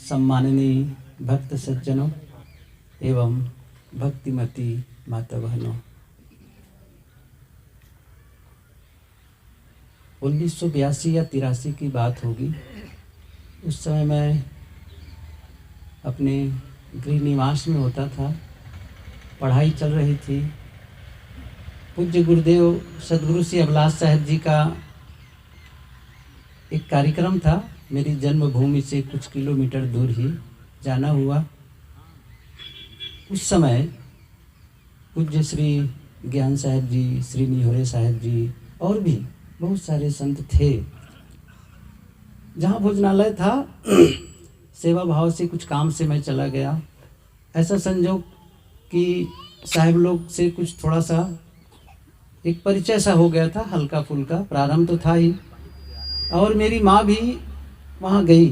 सम्माननीय भक्त सज्जनों एवं भक्तिमती माता बहनों, 1982 या 83 की बात होगी। उस समय मैं अपने गृह निवास में होता था, पढ़ाई चल रही थी। पूज्य गुरुदेव सद्गुरु श्री अभिलाष साहब जी का एक कार्यक्रम था। मेरी जन्मभूमि से कुछ किलोमीटर दूर ही जाना हुआ। उस समय पूज्य श्री ज्ञान साहब जी, श्री निहोरे साहब जी और भी बहुत सारे संत थे। जहाँ भोजनालय था सेवा भाव से कुछ काम से मैं चला गया। ऐसा संजोग कि साहब लोग से कुछ थोड़ा सा एक परिचय सा हो गया था, हल्का फुल्का, प्रारंभ तो था ही। और मेरी माँ भी वहाँ गई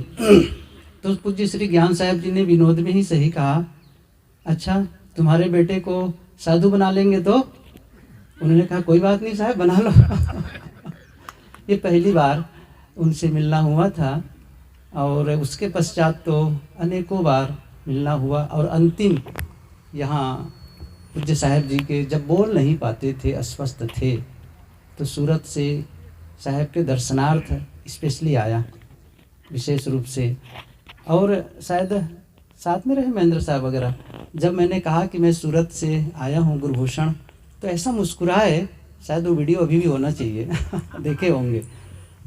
तो पूज्य श्री ज्ञान साहब जी ने विनोद में ही सही कहा, अच्छा तुम्हारे बेटे को साधु बना लेंगे? तो उन्होंने कहा कोई बात नहीं साहब, बना लो। ये पहली बार उनसे मिलना हुआ था और उसके पश्चात तो अनेकों बार मिलना हुआ। और अंतिम यहाँ पूज्य साहब जी के जब बोल नहीं पाते थे, अस्वस्थ थे, तो सूरत से साहब के दर्शनार्थ स्पेशली आया विशेष रूप से। और शायद साथ में रहे महेंद्र साहब वगैरह। जब मैंने कहा कि मैं सूरत से आया हूँ गुरुभूषण, तो ऐसा मुस्कुराए, शायद वो वीडियो अभी भी होना चाहिए देखे होंगे।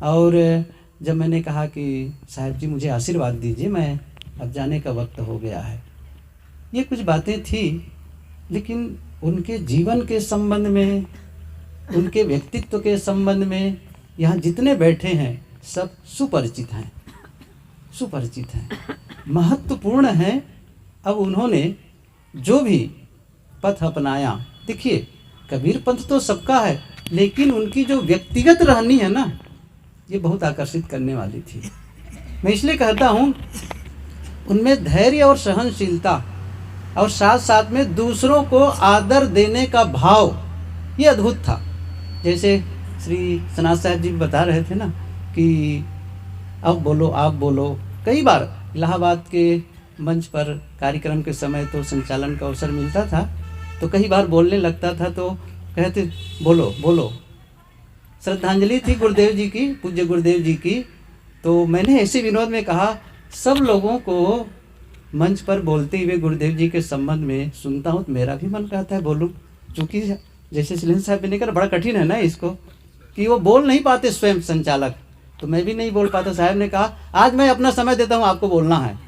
और जब मैंने कहा कि साहब जी मुझे आशीर्वाद दीजिए, मैं अब जाने का वक्त हो गया है। ये कुछ बातें थी, लेकिन उनके जीवन के संबंध में, उनके व्यक्तित्व के संबंध में यहाँ जितने बैठे हैं सब सुपरिचित हैं, सुपरिचित हैं, महत्वपूर्ण हैं। अब उन्होंने जो भी पथ अपनाया, देखिए कबीर पंथ तो सबका है, लेकिन उनकी जो व्यक्तिगत रहनी है ना, ये बहुत आकर्षित करने वाली थी। मैं इसलिए कहता हूँ, उनमें धैर्य और सहनशीलता और साथ साथ में दूसरों को आदर देने का भाव, ये अद्भुत था। जैसे श्री सनात साहब जी बता रहे थे ना कि अब बोलो, आप बोलो। कई बार इलाहाबाद के मंच पर कार्यक्रम के समय तो संचालन का अवसर मिलता था, तो कई बार बोलने लगता था तो कहते बोलो बोलो। श्रद्धांजलि थी गुरुदेव जी की, पूज्य गुरुदेव जी की, तो मैंने ऐसे विनोद में कहा, सब लोगों को मंच पर बोलते हुए गुरुदेव जी के संबंध में सुनता हूँ तो मेरा भी मन करता है बोलूँ। चूँकि जैसे शिलेंद्र साहब ने कहा, बड़ा कठिन है ना इसको, कि वो बोल नहीं पाते स्वयं संचालक, तो मैं भी नहीं बोल पाता। साहब ने कहा आज मैं अपना समय देता हूँ, आपको बोलना है।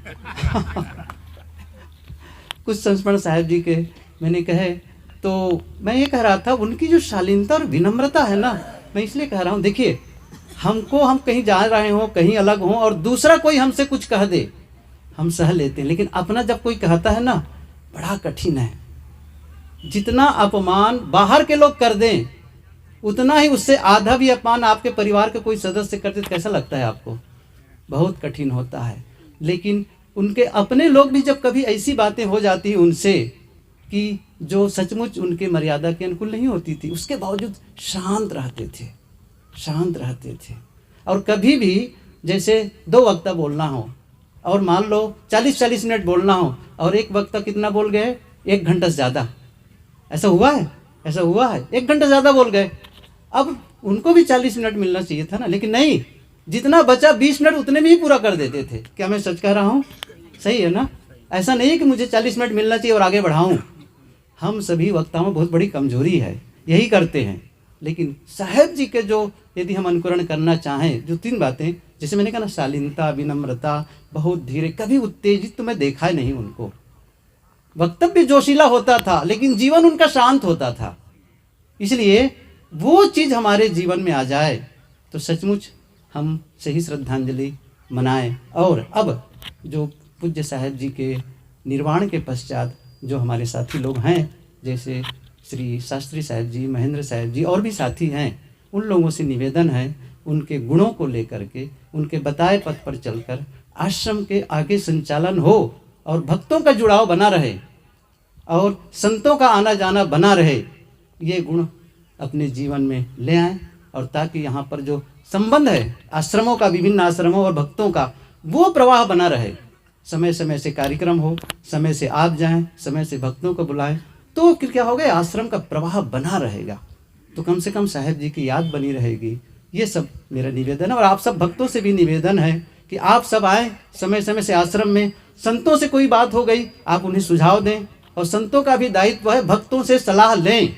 कुछ संस्मरण साहब जी के मैंने कहे, तो मैं ये कह रहा था उनकी जो शालीनता और विनम्रता है ना, मैं इसलिए कह रहा हूँ, देखिए हमको, हम कहीं जा रहे हों, कहीं अलग हों और दूसरा कोई हमसे कुछ कह दे, हम सह लेते हैं, लेकिन अपना जब कोई कहता है ना, बड़ा कठिन है। जितना अपमान बाहर के लोग कर दें, उतना ही उससे आधा भी अपमान आपके परिवार के कोई सदस्य करते तो कैसा लगता है आपको? बहुत कठिन होता है। लेकिन उनके अपने लोग भी जब कभी ऐसी बातें हो जाती हैं उनसे कि जो सचमुच उनके मर्यादा के अनुकूल नहीं होती थी, उसके बावजूद शांत रहते थे, शांत रहते थे। और कभी भी जैसे 2 वक्ता बोलना हो और मान लो 40-40 मिनट बोलना हो और एक वक्ता कितना बोल गए, 1 घंटा से ज़्यादा। ऐसा हुआ है, ऐसा हुआ है, 1 घंटा ज़्यादा बोल गए। अब उनको भी 40 मिनट मिलना चाहिए था ना, लेकिन नहीं, जितना बचा 20 मिनट उतने में ही पूरा कर देते थे। क्या मैं सच कह रहा हूँ? सही है ना? ऐसा नहीं कि मुझे 40 मिनट मिलना चाहिए और आगे बढ़ाऊँ। हम सभी वक्ताओं में बहुत बड़ी कमजोरी है, यही करते हैं। लेकिन साहब जी के जो यदि हम अनुकरण करना चाहें, जो 3 बातें, जैसे मैंने कहा ना, शालीनता, विनम्रता, बहुत धीरे, कभी उत्तेजित तो मैं देखा ही नहीं उनको। वक्तव्य जोशीला होता था लेकिन जीवन उनका शांत होता था। इसलिए वो चीज़ हमारे जीवन में आ जाए तो सचमुच हम सही श्रद्धांजलि मनाएं। और अब जो पूज्य साहब जी के निर्वाण के पश्चात जो हमारे साथी लोग हैं, जैसे श्री शास्त्री साहब जी, महेंद्र साहब जी और भी साथी हैं, उन लोगों से निवेदन है, उनके गुणों को लेकर के, उनके बताए पथ पर चलकर आश्रम के आगे संचालन हो और भक्तों का जुड़ाव बना रहे और संतों का आना जाना बना रहे। ये गुण अपने जीवन में ले आएं और ताकि यहाँ पर जो संबंध है आश्रमों का, विभिन्न आश्रमों और भक्तों का, वो प्रवाह बना रहे। समय समय से कार्यक्रम हो, समय से आप जाएं, समय से भक्तों को बुलाएं, तो फिर क्या होगा, आश्रम का प्रवाह बना रहेगा। तो कम से कम साहेब जी की याद बनी रहेगी। ये सब मेरा निवेदन है, और आप सब भक्तों से भी निवेदन है कि आप सब आएँ समय समय से आश्रम में। संतों से कोई बात हो गई, आप उन्हें सुझाव दें, और संतों का भी दायित्व है भक्तों से सलाह लें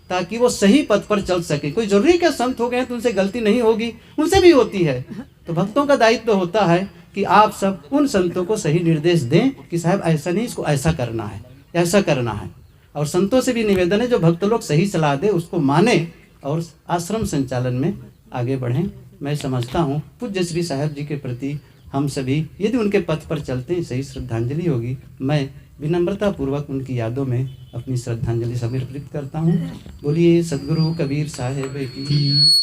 ताकि वो सही पथ पर चल सके। कोई जरूरी क्या संत हो गए तो उनसे गलती नहीं होगी, उनसे भी होती है। तो भक्तों का दायित्व होता है कि आप सब उन संतों को सही निर्देश दें कि साहब ऐसा नहीं, इसको ऐसा करना है, ऐसा करना है। और संतों से भी निवेदन है जो भक्त लोग सही सलाह दे उसको माने और आश्रम संचालन में आगे बढ़ें। मैं समझता हूँ पूज्य श्री साहब जी के प्रति हम सभी यदि उनके पथ पर चलते हैं सही श्रद्धांजलि होगी। मैं विनम्रता पूर्वक उनकी यादों में अपनी श्रद्धांजलि समर्पित करता हूँ। बोलिए सद्गुरु कबीर साहेब की।